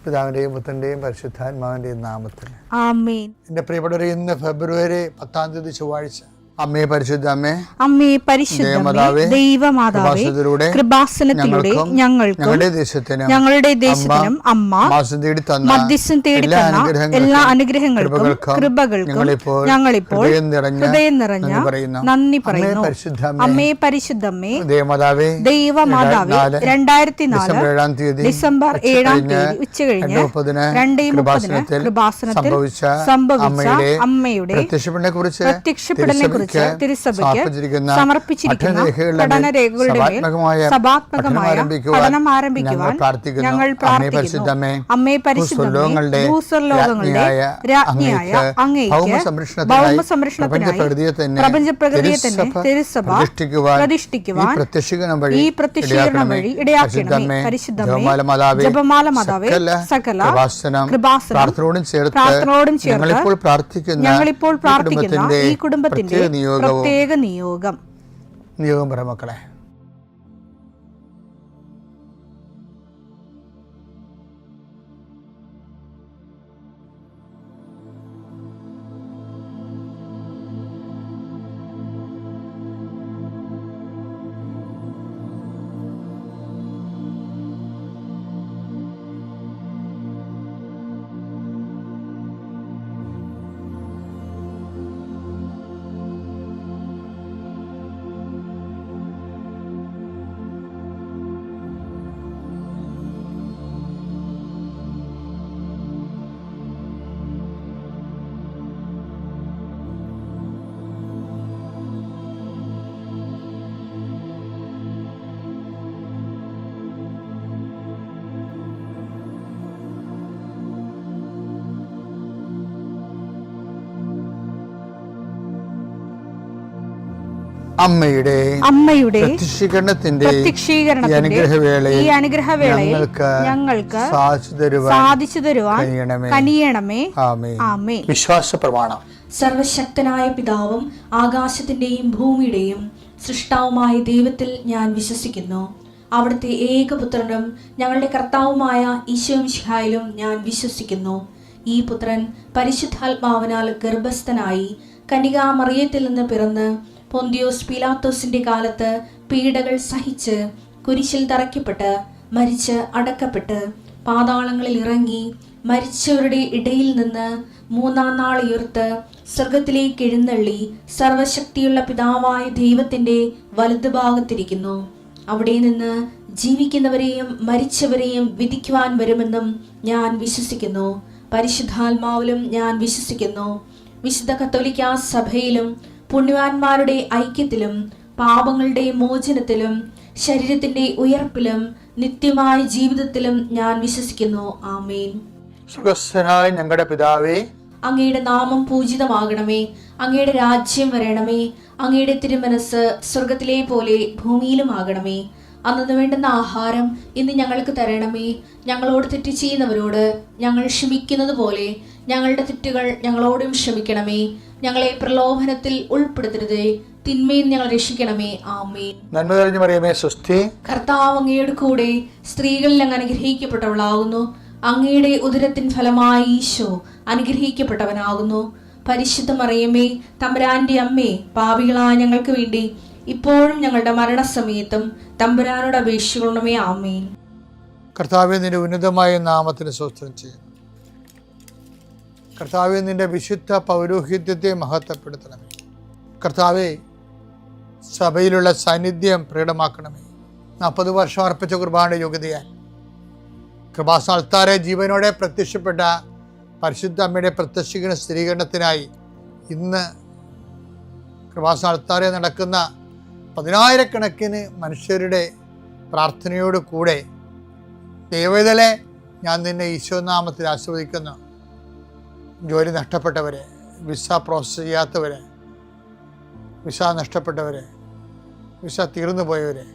പിതാവിൻ്റെയും പുത്രൻ്റെയും പരിശുദ്ധാത്മാവിൻ്റെയും നാമത്തിൽ ആമേൻ. എൻ്റെ പ്രിയപ്പെട്ടവരെ, ഇന്ന് ഫെബ്രുവരി 10 ചൊവ്വാഴ്ച. അമ്മേ പരിശുദ്ധ അമ്മേ, അമ്മേ പരിശുദ്ധമേ, ദൈവമാതാവേ, കൃപാസനത്തിലൂടെ ഞങ്ങൾക്കും ഞങ്ങളുടെ ദേശത്തിനും അമ്മ മധ്യസ്ഥം തേടി തന്ന എല്ലാ അനുഗ്രഹങ്ങൾക്കും കൃപകൾക്കും ഞങ്ങളിപ്പോൾ ഹൃദയം നിറഞ്ഞ നന്ദി പറയുന്നു. അമ്മേ പരിശുദ്ധമേ, ദൈവമാതാവേ, 2004 ഡിസംബർ 7 ഉച്ചകഴിഞ്ഞ് 2:30 കൃപാസനത്തിൽ സംഭവിച്ച അമ്മയുടെ പ്രത്യക്ഷപ്പെടലിനെ കുറിച്ച് തിരുസഭയ്ക്ക് സമർപ്പിച്ചിരിക്കുന്ന പഠനരേഖകളുടെ മേൽ സഭാത്മകമായ പഠനം ആരംഭിക്കുവാൻ ഞങ്ങൾ പ്രാർത്ഥിക്കുന്നു. അമ്മേ പരിശുദ്ധമേ, ഭൂസ്വർലോകങ്ങളുടെ രാജ്ഞിയായ അങ്ങേയ്ക്ക് ഭൗമസംരക്ഷണത്തിനായി പ്രപഞ്ചപ്രകൃതിയെ തന്നെ തിരുസഭ പ്രതിഷ്ഠിക്കുവാൻ ഈ പ്രത്യക്ഷീകരണം വഴി ഇടയാക്കണമേ. പരിശുദ്ധമേ, ജപമാല മാതാവേ, സകല കൃപാസനം പ്രാർത്ഥനയോടും ചേർത്ത് ഞങ്ങളിപ്പോൾ പ്രാർത്ഥിക്കുന്ന ഈ കുടുംബത്തിന്റെ പ്രത്യേക നിയോഗം പറ മക്കളെ. അമ്മയുടെ പ്രത്യക്ഷീകരണത്തിന്റെ ഈ അനുഗ്രഹവേളയിൽ ഞങ്ങൾക്ക് സാധിച്ചു തരുവാൻ കനിയണമേ. ആമേൻ. വിശ്വാസ പ്രമാണം. സർവശക്തനായ പിതാവും ആകാശത്തിന്റെയും ഭൂമിയുടെയും സൃഷ്ടാവുമായ ദൈവത്തിൽ ഞാൻ വിശ്വസിക്കുന്നു. അവിടുത്തെ ഏകപുത്രനും ഞങ്ങളുടെ കർത്താവുമായ ഈശോമിശിഹായിലും ഞാൻ വിശ്വസിക്കുന്നു. ഈ പുത്രൻ പരിശുദ്ധാത്മാവിനാൽ ഗർഭസ്ഥനായി കന്യകാമറിയത്തിൽ നിന്ന് പിറന്ന് പൊന്തിയോസ് പീലാത്തോസിന്റെ കാലത്ത് പീഡകൾ സഹിച്ച് കുരിശിൽ തറയ്ക്കപ്പെട്ട് മരിച്ച് അടക്കപ്പെട്ട് പാതാളങ്ങളിൽ ഇറങ്ങി മരിച്ചവരുടെ ഇടയിൽ നിന്ന് 3-ാം നാൾ ഉയർത്ത് സ്വർഗത്തിലേക്ക് എഴുന്നള്ളി സർവശക്തിയുള്ള പിതാവായ ദൈവത്തിന്റെ വലതുഭാഗത്തിരിക്കുന്നു. അവിടെ നിന്ന് ജീവിക്കുന്നവരെയും മരിച്ചവരെയും വിധിക്കുവാൻ വരുമെന്നും ഞാൻ വിശ്വസിക്കുന്നു. പരിശുദ്ധാത്മാവിലും ഞാൻ വിശ്വസിക്കുന്നു. വിശുദ്ധ കത്തോലിക്കാ സഭയിലും പുണ്യവാന്മാരുടെ ഐക്യത്തിലും പാപങ്ങളുടെ മോചനത്തിലും ശരീരത്തിന്റെ ഉയർപ്പിലും നിത്യമായ ജീവിതത്തിലും ഞാൻ വിശ്വസിക്കുന്നു. ആമേൻ. സ്വർഗ്ഗസ്ഥനായ ഞങ്ങളുടെ പിതാവേ, അങ്ങയുടെ നാമം പൂജിതമാകണമേ. അങ്ങയുടെ രാജ്യം വരണമേ. അങ്ങയുടെ തിരുമനസ് സ്വർഗത്തിലെ പോലെ ഭൂമിയിലും ആകണമേ. അന്നു വേണ്ടുന്ന ആഹാരം ഇന്ന് ഞങ്ങൾക്ക് തരണമേ. ഞങ്ങളോട് തെറ്റ് ചെയ്യുന്നവരോട് ഞങ്ങൾ ക്ഷമിക്കുന്നത് പോലെ ഞങ്ങളുടെ തെറ്റുകൾ ഞങ്ങളോടും ക്ഷമിക്കണമേ. ഞങ്ങളെ പ്രലോഭനത്തിൽ ഉൾപ്പെടുത്തരുതേ, തിന്മയിൽ ഞങ്ങൾ രക്ഷിക്കണമേ. ആമേൻ. നന്മ നിറഞ്ഞ മറിയമേ, സ്വസ്തി. കർത്താവ് അങ്ങയുടെ കൂടെ സ്ത്രീകളിൽ അങ്ങ് അനുഗ്രഹിക്കപ്പെട്ടവളാകുന്നു. അങ്ങയുടെ ഉദരത്തിൻ ഫലമായി ഈശോ അനുഗ്രഹിക്കപ്പെട്ടവനാകുന്നു. പരിശുദ്ധ മറിയമേ, തമ്പുരാന്റെ അമ്മേ, പാപികളായ ഞങ്ങൾക്ക് വേണ്ടി ഇപ്പോഴും ഞങ്ങളുടെ മരണസമയത്തും തമ്പുരാനോട് അപേക്ഷിക്കണമേ. ആമേൻ. കർത്താവേ, നിന്റെ ഉന്നതമായ നാമത്തിന് സ്തോത്രം ചെയ്യുന്നു. കർത്താവേ, നിന്റെ വിശുദ്ധ പൗരോഹിത്യത്തെ മഹത്വപ്പെടുത്തണമേ. കർത്താവേ, സഭയിലുള്ള സാന്നിധ്യം പ്രകടമാക്കണമേ. 40 വർഷം അർപ്പിച്ച കുർബാനയുടെ യോഗ്യതയാൽ കൃപാസ്ഥാനത്താരെ ജീവനോടെ പ്രത്യക്ഷപ്പെട്ട പരിശുദ്ധ അമ്മയുടെ പ്രത്യക്ഷീകരണ സ്ഥിരീകരണത്തിനായി ഇന്ന് കൃപാസ്ഥാനത്താരെ നടക്കുന്ന 10,000-കണക്കിന് മനുഷ്യരുടെ പ്രാർത്ഥനയോട് കൂടെ ദൈവവേദലെ ഞാൻ നിന്നെ ഈശോനാമത്തിൽ ആശീർവദിക്കുന്നു. ജോലി നഷ്ടപ്പെട്ടവരെ, വിസ പ്രോസസ് ചെയ്യാത്തവരെ, വിസ നഷ്ടപ്പെട്ടവരെ, വിസ തീർന്നു പോയവരെ,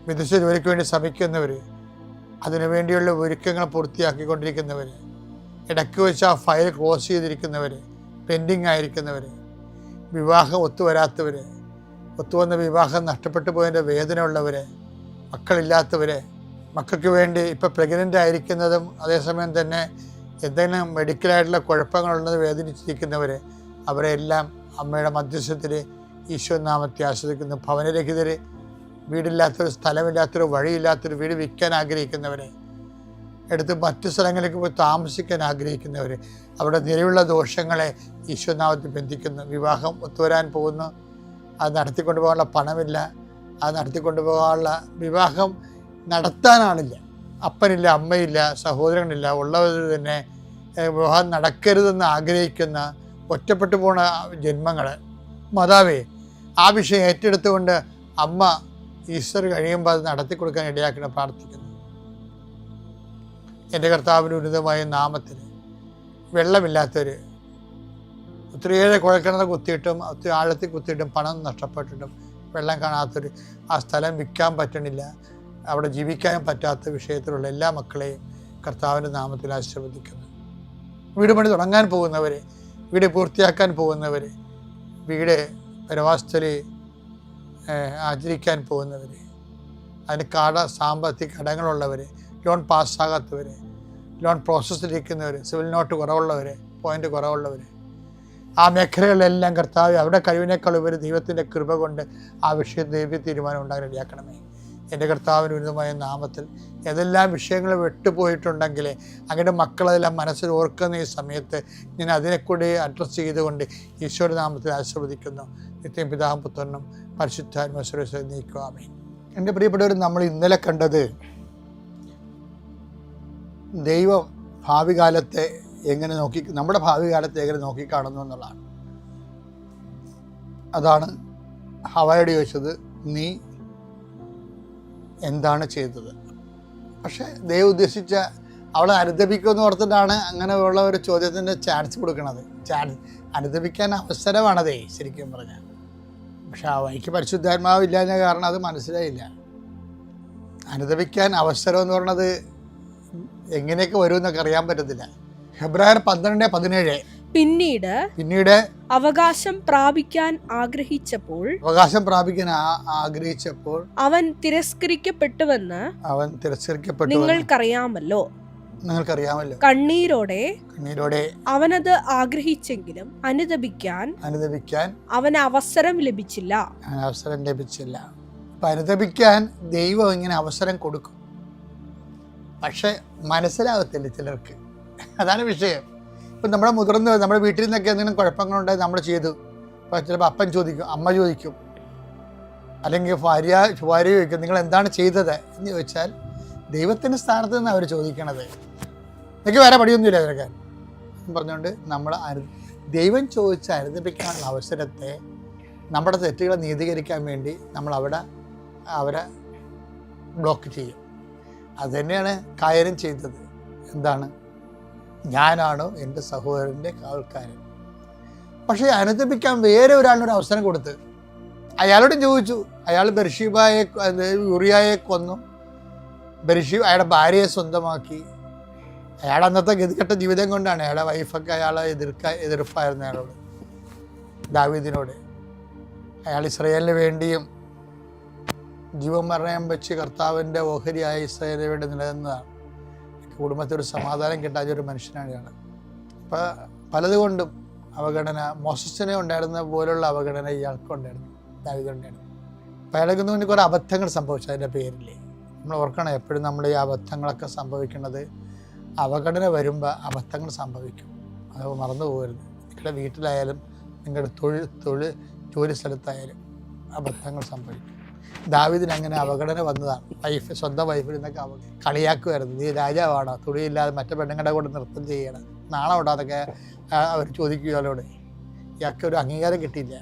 വിദേശ ജോലിക്ക് വേണ്ടി ശ്രമിക്കുന്നവർ, അതിനുവേണ്ടിയുള്ള ഒരുക്കങ്ങൾ പൂർത്തിയാക്കിക്കൊണ്ടിരിക്കുന്നവർ, ഇടയ്ക്ക് വെച്ച് ആ ഫയൽ ക്ലോസ് ചെയ്തിരിക്കുന്നവർ, പെൻഡിങ് ആയിരിക്കുന്നവർ, വിവാഹം ഒത്തുവരാത്തവർ, ഒത്തുവന്ന വിവാഹം നഷ്ടപ്പെട്ടു പോയതിൻ്റെ വേദന ഉള്ളവർ, മക്കളില്ലാത്തവർ, മക്കൾക്ക് വേണ്ടി ഇപ്പോൾ പ്രഗ്നൻ്റ് ആയിരിക്കുന്നതും അതേസമയം തന്നെ എന്തെങ്കിലും മെഡിക്കലായിട്ടുള്ള കുഴപ്പങ്ങളുള്ളത് വേദനിച്ചിരിക്കുന്നവർ, അവരെല്ലാം അമ്മയുടെ മധ്യസ്ഥത്തിൽ ഈശോ നാമത്തെ ആശ്രയിക്കുന്നു. ഭവനരഹിതർ, വീടില്ലാത്തൊരു, സ്ഥലമില്ലാത്തൊരു, വഴിയില്ലാത്തൊരു വീട് വിൽക്കാൻ ആഗ്രഹിക്കുന്നവരെ, എടുത്ത് മറ്റു സ്ഥലങ്ങളിലേക്ക് പോയി താമസിക്കാൻ ആഗ്രഹിക്കുന്നവർ, അവിടെ നിലവിലുള്ള ദോഷങ്ങളെ ഈശോ നാമത്തിൽ ബന്ധിക്കുന്നു. വിവാഹം ഒത്തുവരാൻ പോകുന്നു, അത് നടത്തിക്കൊണ്ടു പോകാനുള്ള പണമില്ല, അത് നടത്തിക്കൊണ്ടു പോകാനുള്ള, വിവാഹം നടത്താനാളില്ല, അപ്പനില്ല, അമ്മയില്ല, സഹോദരങ്ങളില്ല, ഉള്ളവർ തന്നെ വിവാഹം നടക്കരുതെന്ന് ആഗ്രഹിക്കുന്ന ഒറ്റപ്പെട്ടു പോണ ജന്മങ്ങൾ, മാതാവേ ആ വിഷയം ഏറ്റെടുത്തുകൊണ്ട് അമ്മ ഈസ്റ്റർ കഴിയുമ്പോൾ അത് നടത്തി കൊടുക്കാൻ ഇടയാക്കണം പ്രാർത്ഥിക്കുന്നു. എൻ്റെ കർത്താവിൻ്റെ ഉന്നതമായ നാമത്തിൽ വെള്ളമില്ലാത്തവർ, ഒത്തിരിയേറെ കുഴൽക്കിണർ കുത്തിയിട്ടും ഒത്തിരി ആഴത്തിൽ കുത്തിയിട്ടും പണം നഷ്ടപ്പെട്ടിട്ടും വെള്ളം കാണാത്തൊരു, ആ സ്ഥലം വിൽക്കാൻ പറ്റണില്ല, അവിടെ ജീവിക്കാനും പറ്റാത്ത വിഷയത്തിലുള്ള എല്ലാ മക്കളെയും കർത്താവിൻ്റെ നാമത്തിൽ ആശീർവദിക്കുന്നു. വീട് പണി തുടങ്ങാൻ പോകുന്നവർ, വീട് പൂർത്തിയാക്കാൻ പോകുന്നവർ, വീട് പരവാസത്തിൽ ആചരിക്കാൻ പോകുന്നവർ, അതിന് സാമ്പത്തിക കടങ്ങളുള്ളവർ, ലോൺ പാസ്സാകാത്തവർ, ലോൺ പ്രോസസ്സിലിരിക്കുന്നവർ, സിവിൽ നോട്ട് കുറവുള്ളവർ, പോയിൻ്റ് കുറവുള്ളവർ, ആ മേഖലകളിലെല്ലാം കർത്താവ് അവരുടെ കഴിവിനേക്കാൾ ഉപരി ദൈവത്തിൻ്റെ കൃപ കൊണ്ട് ആ വിഷയത്തിൽ ദൈവ തീരുമാനം ഉണ്ടാകാൻ ഇടയാക്കണമേ. എൻ്റെ കർത്താവിന് ഉന്നതമായ നാമത്തിൽ ഏതെല്ലാം വിഷയങ്ങൾ വിട്ടുപോയിട്ടുണ്ടെങ്കിൽ അങ്ങയുടെ മക്കളതെല്ലാം മനസ്സിൽ ഓർക്കുന്ന ഈ സമയത്ത് ഞാൻ അതിനെക്കൂടി അഡ്രസ്സ് ചെയ്തുകൊണ്ട് ഈശോയുടെ നാമത്തിൽ ആശീർവദിക്കുന്നു. നിത്യം പിതാവും പുത്രനും പരിശുദ്ധാത്മാവിനെ നീക്കുവാമേ. എൻ്റെ പ്രിയപ്പെട്ടവർ, നമ്മൾ ഇന്നലെ കണ്ടത് ദൈവം ഭാവി കാലത്തെ എങ്ങനെ നമ്മുടെ ഭാവി കാലത്തെ എങ്ങനെ നോക്കിക്കാണുന്നു എന്നുള്ളതാണ്. അതാണ് ഹവയോട് ചോദിച്ചത്, നീ എന്താണ് ചെയ്തത്? പക്ഷേ ദൈവം ഉദ്ദേശിച്ച അവളെ അനുദപിക്കുമെന്ന് ഓർത്തിട്ടാണ് അങ്ങനെയുള്ള ഒരു ചോദ്യത്തിൻ്റെ ചാൻസ് കൊടുക്കുന്നത്. അനുദപിക്കാൻ അവസരമാണതേ ശരിക്കും പറഞ്ഞാൽ. പക്ഷെ ആ വഴിക്ക് പരിശുദ്ധാത്മാവ് ഇല്ലാഞ്ഞ കാരണം അത് മനസ്സിലായില്ല. അനുദപിക്കാൻ അവസരം എന്ന് പറയുന്നത് എങ്ങനെയൊക്കെ വരുമെന്നൊക്കെ അറിയാൻ പറ്റത്തില്ല. ഹെബ്രായർ 12:17 പിന്നീട് അവകാശം പ്രാപിക്കാൻ ആഗ്രഹിച്ചപ്പോൾ അവൻ തിരസ്കരിക്കപ്പെട്ടുവെന്ന് നിങ്ങൾക്കറിയാമല്ലോ. കണ്ണീരോടെ അവനത് ആഗ്രഹിച്ചെങ്കിലും അനുദപിക്കാൻ അവന് അവസരം ലഭിച്ചില്ല. അനുദപിക്കാൻ ദൈവം ഇങ്ങനെ അവസരം കൊടുക്കും, പക്ഷെ മനസ്സിലാകത്തില്ല ചിലർക്ക്. അതാണ് വിഷയം. ഇപ്പം നമ്മുടെ മുതിർന്നവർ, നമ്മുടെ വീട്ടിൽ നിന്നൊക്കെ എന്തെങ്കിലും കുഴപ്പങ്ങളുണ്ടായി നമ്മൾ ചെയ്തു. അപ്പോൾ ചിലപ്പോൾ അപ്പൻ ചോദിക്കും, അമ്മ ചോദിക്കും, അല്ലെങ്കിൽ ഭാര്യ ചോദിക്കും, നിങ്ങൾ എന്താണ് ചെയ്തത് എന്ന് ചോദിച്ചാൽ ദൈവത്തിൻ്റെ സ്ഥാനത്ത് നിന്ന് അവർ ചോദിക്കണത്. എനിക്ക് വേറെ പടിയൊന്നുമില്ല അതിനൊക്കെ പറഞ്ഞുകൊണ്ട് നമ്മൾ ദൈവം ചോദിച്ച അനുദപിക്കാനുള്ള അവസരത്തെ, നമ്മുടെ തെറ്റുകളെ നീതീകരിക്കാൻ വേണ്ടി നമ്മൾ അവരെ ബ്ലോക്ക് ചെയ്യും. അതുതന്നെയാണ് കായനും ചെയ്തത്. എന്താണ്? ഞാനാണോ എൻ്റെ സഹോദരൻ്റെ കാവൽക്കാരൻ? പക്ഷേ അനുദപിക്കാൻ വേറെ ഒരാളിനൊരു അവസരം കൊടുത്ത് അയാളോടും ചോദിച്ചു. അയാൾ യൂറിയായെ കൊന്നു, അയാളുടെ ഭാര്യയെ സ്വന്തമാക്കി. അയാൾ അന്നത്തെ ഗതികെട്ട ജീവിതം കൊണ്ടാണ്. അയാളുടെ വൈഫൊക്കെ അയാളെ എതിർപ്പായിരുന്നു അയാളോട്, ദാവീദിനോട്. അയാൾ ഇസ്രായേലിന് വേണ്ടിയും ജീവമരണം വെച്ച് കർത്താവിൻ്റെ ഓഹരിയായ ഇസ്രായേലിന് വേണ്ടി നിലനിന്നതാണ്. കുടുംബത്തിൽ ഒരു സമാധാനം കിട്ടാത്തൊരു മനുഷ്യനാണ് ഇയാൾ. അപ്പോൾ പലതുകൊണ്ടും അവഗണന, മോസസിനെ ഉണ്ടായിരുന്ന പോലുള്ള അവഗണന ഇയാൾക്കുണ്ടായിരുന്നു, ദാവീദിനുണ്ടായിരുന്നു. അപ്പോൾ അയാൾക്ക് മുന്നിൽ കുറേ അബദ്ധങ്ങൾ സംഭവിച്ചു. അതിൻ്റെ പേരിൽ നമ്മൾ ഓർക്കണം, എപ്പോഴും നമ്മൾ ഈ അബദ്ധങ്ങളൊക്കെ സംഭവിക്കുന്നത്, അവഗണന വരുമ്പോൾ അബദ്ധങ്ങൾ സംഭവിക്കും. അത് മറന്നു പോകരുത്. നിങ്ങളുടെ വീട്ടിലായാലും നിങ്ങളുടെ ജോലി സ്ഥലത്തായാലും അബദ്ധങ്ങൾ സംഭവിക്കും. ദാവീദിന് അങ്ങനെ അവഗണന വന്നതാണ്. സ്വന്തം വൈഫിൽ നിന്നൊക്കെ കളിയാക്കുമായിരുന്നു. നീ രാജാവാണോ, തുണിയില്ലാതെ മറ്റു പെണ്ണുങ്ങളുടെ കൂടെ നൃത്തം ചെയ്യണം, നാളെ അതൊക്കെ അവർ ചോദിക്കുക ഇയാളോട്. ഇയാൾക്ക് ഒരു അംഗീകാരം കിട്ടിയില്ല.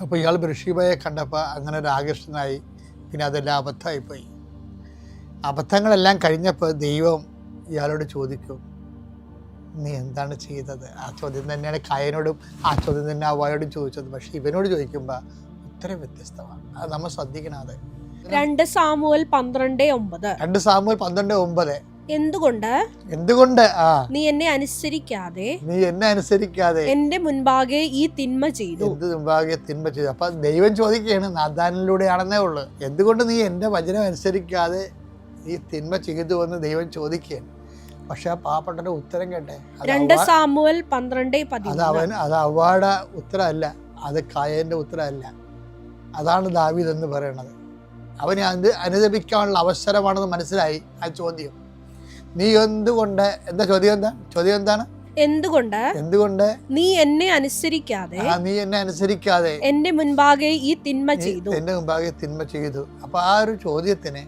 അപ്പോൾ ഇയാൾ ബത്ശേബയെ കണ്ടപ്പോൾ അങ്ങനെ ഒരു ആകർഷണനായി. പിന്നെ അതെല്ലാം അബദ്ധമായിപ്പോയി. അബദ്ധങ്ങളെല്ലാം കഴിഞ്ഞപ്പോൾ ദൈവം ഇയാളോട് ചോദിക്കും, നീ എന്താണ് ചെയ്തത്? ആ ചോദ്യം തന്നെയാണ് കായനോടും ആ ചോദ്യം തന്നെ അവയോടും ചോദിച്ചത്. പക്ഷെ ഇവനോട് ചോദിക്കുമ്പോൾ ഉത്തരം വ്യത്യസ്തമാണ്. അത് നമ്മൾ ശ്രദ്ധിക്കണം. അത് 2 സാമുവേൽ 12:9 എന്തുകൊണ്ട് നീ എന്നെ അനുസരിക്കാതെ എന്റെ മുൻപാകെ ഈ തിന്മ ചെയ്തു. അപ്പൊ ദൈവം ചോദിക്കുകയാണ്, നാഥാനിലൂടെയാണെന്നേ ഉള്ളു, എന്തുകൊണ്ട് നീ എന്റെ വചനം അനുസരിക്കാതെ ഈ തിന്മ ചെയ്തു എന്ന് ദൈവം ചോദിക്കുകയാണ്. പക്ഷെ ആ പാവപ്പെട്ട ഉത്തരം കേട്ടെ, 2 സാമുവേൽ 12:13. അത് അവ്വയുടെ ഉത്തരമല്ല, അത് കായന്റെ ഉത്തരമല്ല. അതാണ് ദാവീദ് എന്ന് പറയുന്നത്. അവന് അത് അനുദപിക്കാനുള്ള അവസരമാണെന്ന് മനസ്സിലായി. ആ ചോദ്യം, നീ എന്തുകൊണ്ട്, എന്താ ചോദ്യം എന്താണ്? എന്തുകൊണ്ട് നീ എന്നെ അനുസരിക്കാതെ എന്റെ മുൻപാകെ ഈ തിന്മ ചെയ്തു. അപ്പൊ ആ ഒരു ചോദ്യത്തിന്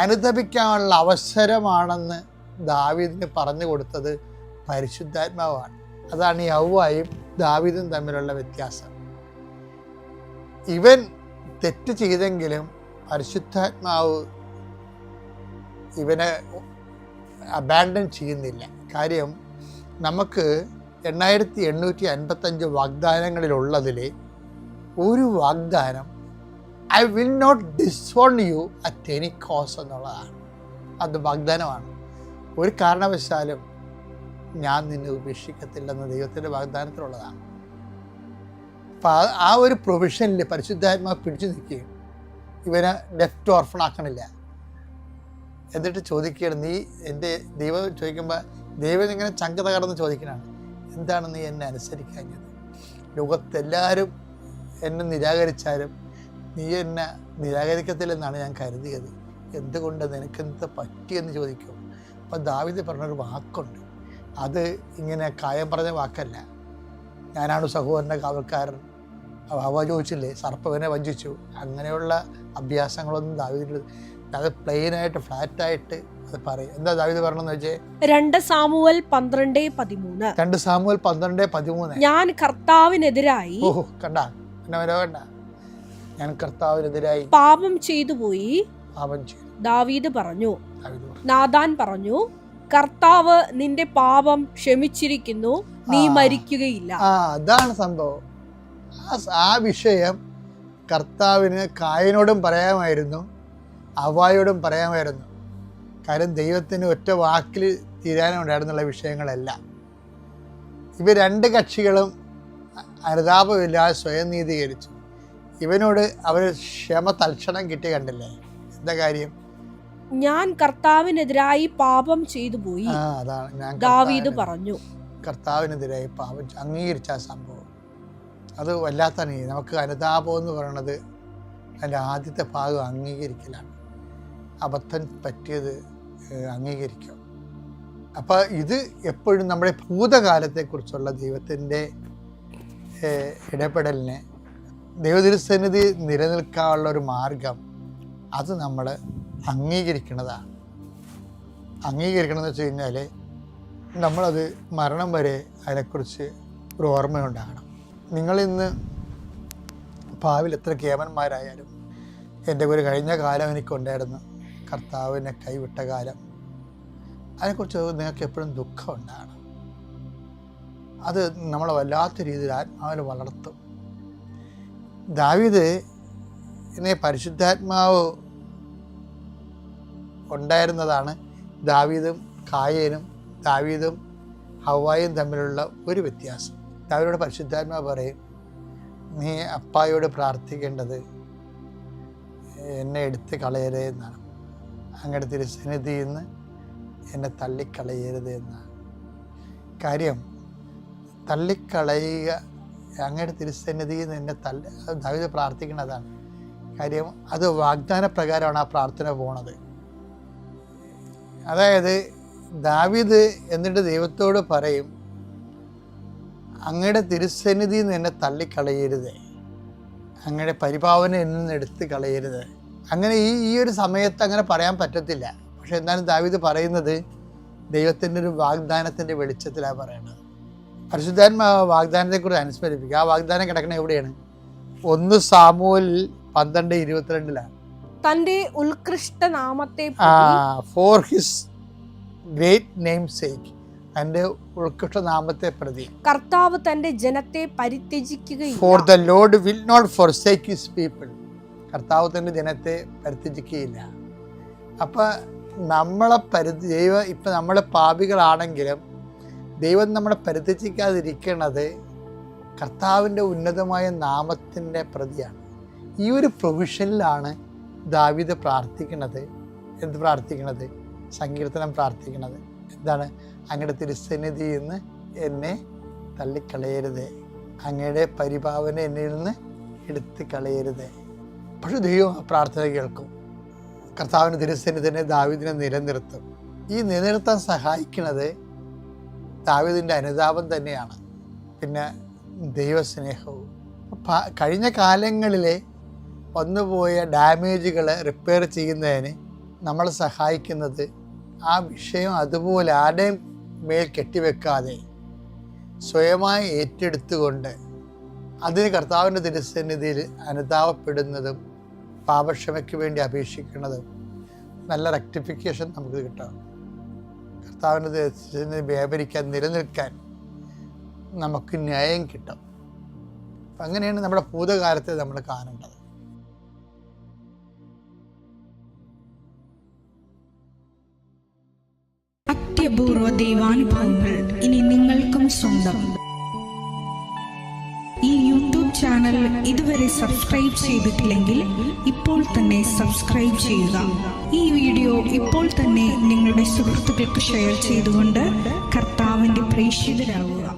അനുദപിക്കാനുള്ള അവസരമാണെന്ന് ദാവീദിന് പറഞ്ഞു കൊടുത്തത് പരിശുദ്ധാത്മാവാണ്. അതാണ് ഈ ഹവ്വായും ദാവീദും തമ്മിലുള്ള വ്യത്യാസം. ഇവൻ തെറ്റ് ചെയ്തെങ്കിലും പരിശുദ്ധാത്മാവ് ഇവനെ അബാൻഡൻ ചെയ്യുന്നില്ല. കാര്യം, നമുക്ക് 8855 വാഗ്ദാനങ്ങളിലുള്ളതിൽ ഒരു വാഗ്ദാനം I will not disown you at any cost എന്നുള്ളതാണ്. അത് വാഗ്ദാനമാണ്. ഒരു കാരണവശാലും ഞാൻ നിന്നെ ഉപേക്ഷിക്കത്തില്ലെന്ന് ദൈവത്തിൻ്റെ വാഗ്ദാനത്തിലുള്ളതാണ്. അപ്പം ആ ഒരു പ്രൊവിഷനിൽ പരിശുദ്ധാത്മാവ് പിടിച്ചു നിൽക്കുകയും ഇവനെ ലെഫ്റ്റ് ഓർഫണാക്കണില്ല. എന്നിട്ട് ചോദിക്കുകയാണ്, നീ എൻ്റെ ദൈവം ചോദിക്കുമ്പോൾ ദൈവം ഇങ്ങനെ ചങ്ക തകർന്ന് ചോദിക്കണതാണ്, എന്താണ് നീ എന്നെ അനുസരിക്കാഞ്ഞത്? ലോകത്തെല്ലാവരും എന്നെ നിരാകരിച്ചാലും നീ എന്നെ നിരാകരിക്കത്തില്ലെന്നാണ് ഞാൻ കരുതിയത്. എന്തുകൊണ്ട്, നിനക്കെന്ത് പറ്റിയെന്ന് ചോദിക്കും. അപ്പം ദാവീദ് പറഞ്ഞൊരു വാക്കുണ്ട്, അത് ഇങ്ങനെ കായം പറഞ്ഞ വാക്കല്ല. ഞാനാണ് സഹോദരൻ്റെ കാവൽക്കാരൻ. അവ ചോദിച്ചില്ലേ, സർപ്പവനെ വഞ്ചിച്ചു. അങ്ങനെയുള്ള അഭ്യാസങ്ങളൊന്നും ദാവീദിൽ, അത് പ്ലെയിനായിട്ട് ഫ്ലാറ്റായിട്ട് അത് പറയും. എന്താ ദാവീദ് പറഞ്ഞെന്ന് വെച്ചേ, 2 സാമുവേൽ 12:13. ഞാൻ കർത്താവിനെതിരായി ഞാൻ കർത്താവിനെതിരായി പാപം ചെയ്തു. ദാവീദ് പറഞ്ഞു. നാഥാൻ പറഞ്ഞു, കർത്താവ് നിന്റെ പാപം ക്ഷമിച്ചിരിക്കുന്നു, നീ മരിക്കുകയില്ല. അതാണ് സംഭവം. ആ വിഷയം കർത്താവിന് കായനോടും പറയാമായിരുന്നു, അവ്വായോടും പറയാമായിരുന്നു. കാര്യം ദൈവത്തിന് ഒറ്റ വാക്കിൽ തീരാനുണ്ടായിരുന്നുള്ള വിഷയങ്ങളെല്ലാം. ഇവർ രണ്ട് കക്ഷികളും അനുതാപമില്ലാതെ സ്വയം നീതീകരിച്ചു. ഇവനോട് അവർ ക്ഷമ തൽക്ഷണം കിട്ടി. കണ്ടില്ലേ എന്താ കാര്യം? ഞാൻ കർത്താവിനെതിരായി പാപം ചെയ്തു പോയി. അതാണ് ഞാൻ ദാവീദ് പറഞ്ഞു. കർത്താവിനെതിരായി പാപം അംഗീകരിച്ച സംഭവം അത് വല്ലാത്താണ്. നമുക്ക് അനുതാപം എന്ന് പറയുന്നത് അതിൻ്റെ ആദ്യത്തെ ഭാഗം അംഗീകരിക്കലാണ്. അബദ്ധം പറ്റിയത് അംഗീകരിക്കും. അപ്പോൾ ഇത് എപ്പോഴും നമ്മുടെ ഭൂതകാലത്തെക്കുറിച്ചുള്ള ദൈവത്തിൻ്റെ ഇടപെടലിനെ, ദൈവതിരുസന്നിധി നിലനിൽക്കാനുള്ള ഒരു മാർഗം അത് നമ്മൾ അംഗീകരിക്കുന്നതാണ്. അംഗീകരിക്കണമെന്ന് വെച്ച് കഴിഞ്ഞാൽ നമ്മളത് മരണം വരെ അതിനെക്കുറിച്ച് ഒരു ഓർമ്മയുണ്ടാകണം. നിങ്ങളിന്ന് ഭാവിയിൽ എത്ര കേമന്മാരായാലും, എൻ്റെ ഒരു കഴിഞ്ഞ കാലം എനിക്കുണ്ടായിരുന്നു, കർത്താവിനെ കൈവിട്ട കാലം, അതിനെക്കുറിച്ച് നിങ്ങൾക്ക് എപ്പോഴും ദുഃഖം ഉണ്ടാകണം. അത് നമ്മളെ വല്ലാത്ത രീതിയിൽ ആത്മാവിൽ വളർത്തും. ദാവീദ് എന്നെ പരിശുദ്ധാത്മാവ് ഉണ്ടായിരുന്നതാണ് ദാവീദും കായേനും ദാവീദും ഹവ്വായും തമ്മിലുള്ള ഒരു വ്യത്യാസം. ദാവീദോട് പരിശുദ്ധാത്മാവ് പറയും, നീ അപ്പായോട് പ്രാർത്ഥിക്കേണ്ടത് എന്നെ എടുത്ത് കളയരുത് എന്നാണ്. അങ്ങയുടെ തിരുസന്നിധിയിൽ നിന്ന് എന്നെ തള്ളിക്കളയരുത് എന്നാണ്. കാര്യം, തള്ളിക്കളയുക, അങ്ങയുടെ തിരുസന്നിധിയിൽ നിന്ന് എന്നെ ദാവീദ് പ്രാർത്ഥിക്കുന്നതാണ്. കാര്യം, അത് വാഗ്ദാന പ്രകാരമാണ് ആ പ്രാർത്ഥന പോണത്. അതായത് ദാവീദ് എന്നിട്ട് ദൈവത്തോട് പറയും, അങ്ങയുടെ തിരുസന്നിധിയിൽ നിന്ന് എന്നെ തള്ളിക്കളയരുത്, അങ്ങയുടെ പരിപാവനം എന്നിൽ നിന്ന് എടുത്ത് കളയരുത്. അങ്ങനെ ഈ ഒരു സമയത്ത് അങ്ങനെ പറയാൻ പറ്റത്തില്ല. പക്ഷെ എന്നാലും ദാവീദ് പറയുന്നത് ദൈവത്തിൻ്റെ ഒരു വാഗ്ദാനത്തിൻ്റെ വെളിച്ചത്തിലാണ് പറയുന്നത്. പരിശുദ്ധാത്മാ വാഗ്ദാനത്തെക്കുറിച്ച് അനുസ്മരിപ്പിക്കുക. ആ വാഗ്ദാനം കിടക്കണ എവിടെയാണ്? 1 സാമുവേൽ 12:22 തന്റെ ഉത്കൃഷ്ട നാമത്തെ for his great name sake, തന്റെ ഉത്കൃഷ്ട നാമത്തെ പ്രതി കർത്താവ് തന്റെ ജനത്തെ പരിത്യജിക്കുകയില്ല. For the lord will not forsake his people, കർത്താവ് തന്റെ ജനത്തെ പരിത്യജിക്കുകയില്ല. അപ്പം നമ്മളെ ദൈവം ഇപ്പം നമ്മൾ പാപികളാണെങ്കിലും ദൈവം നമ്മളെ പരിത്യജിക്കാതിരിക്കുന്നത് കർത്താവിൻ്റെ ഉന്നതമായ നാമത്തിൻ്റെ പ്രതിയാണ്. ഈ ഒരു പ്രൊവിഷനിലാണ് ദാവീദ് പ്രാർത്ഥിക്കുന്നത്, എന്ത് പ്രാർത്ഥിക്കണത്? സങ്കീർത്തനം പ്രാർത്ഥിക്കണത് എന്താണ്? അങ്ങയുടെ തിരുസന്നിധിയിൽ നിന്ന് എന്നെ തള്ളിക്കളയരുതേ, അങ്ങയുടെ പരിപാവന എന്നിൽ നിന്ന് എടുത്ത് കളയരുതേ. പക്ഷെ ദൈവം ആ പ്രാർത്ഥന കേൾക്കും. കർത്താവിൻ്റെ തിരുസന്നിധി തന്നെ ദാവീദിനെ നിലനിർത്തും. ഈ നിലനിർത്താൻ സഹായിക്കുന്നത് ദാവീദിൻ്റെ അനുതാപം തന്നെയാണ്, പിന്നെ ദൈവസ്നേഹവും. കഴിഞ്ഞ കാലങ്ങളിലെ വന്നുപോയ ഡാമേജുകൾ റിപ്പയർ ചെയ്യുന്നതിന് നമ്മളെ സഹായിക്കുന്നത് ആ വിഷയം അതുപോലെ ആരുടെയും മേൽ കെട്ടിവെക്കാതെ സ്വയമായി ഏറ്റെടുത്തുകൊണ്ട് അതിന് കർത്താവിൻ്റെ തിരുസന്നിധിയിൽ അനുതാപപ്പെടുന്നതും പാപക്ഷമയ്ക്ക് വേണ്ടി അപേക്ഷിക്കുന്നതും നല്ല റെക്ടിഫിക്കേഷൻ നമുക്ക് കിട്ടണം. കർത്താവിൻ്റെ തിരുസന്നിധി വ്യാപരിക്കാൻ, നിലനിൽക്കാൻ നമുക്ക് ന്യായം കിട്ടും. അപ്പം അങ്ങനെയാണ് നമ്മുടെ ഭൂതകാലത്തെ നമ്മൾ കാണേണ്ടത്. അത്യപൂർവ ദൈവാനുഭവങ്ങൾ ഇനി നിങ്ങൾക്കും സ്വന്തം. ഈ യൂട്യൂബ് ചാനൽ ഇതുവരെ സബ്സ്ക്രൈബ് ചെയ്തിട്ടില്ലെങ്കിൽ ഇപ്പോൾ തന്നെ സബ്സ്ക്രൈബ് ചെയ്യുക. ഈ വീഡിയോ ഇപ്പോൾ തന്നെ നിങ്ങളുടെ സുഹൃത്തുക്കൾക്ക് ഷെയർ ചെയ്തുകൊണ്ട് കർത്താവിൻ്റെ പ്രേക്ഷിതരാകുക.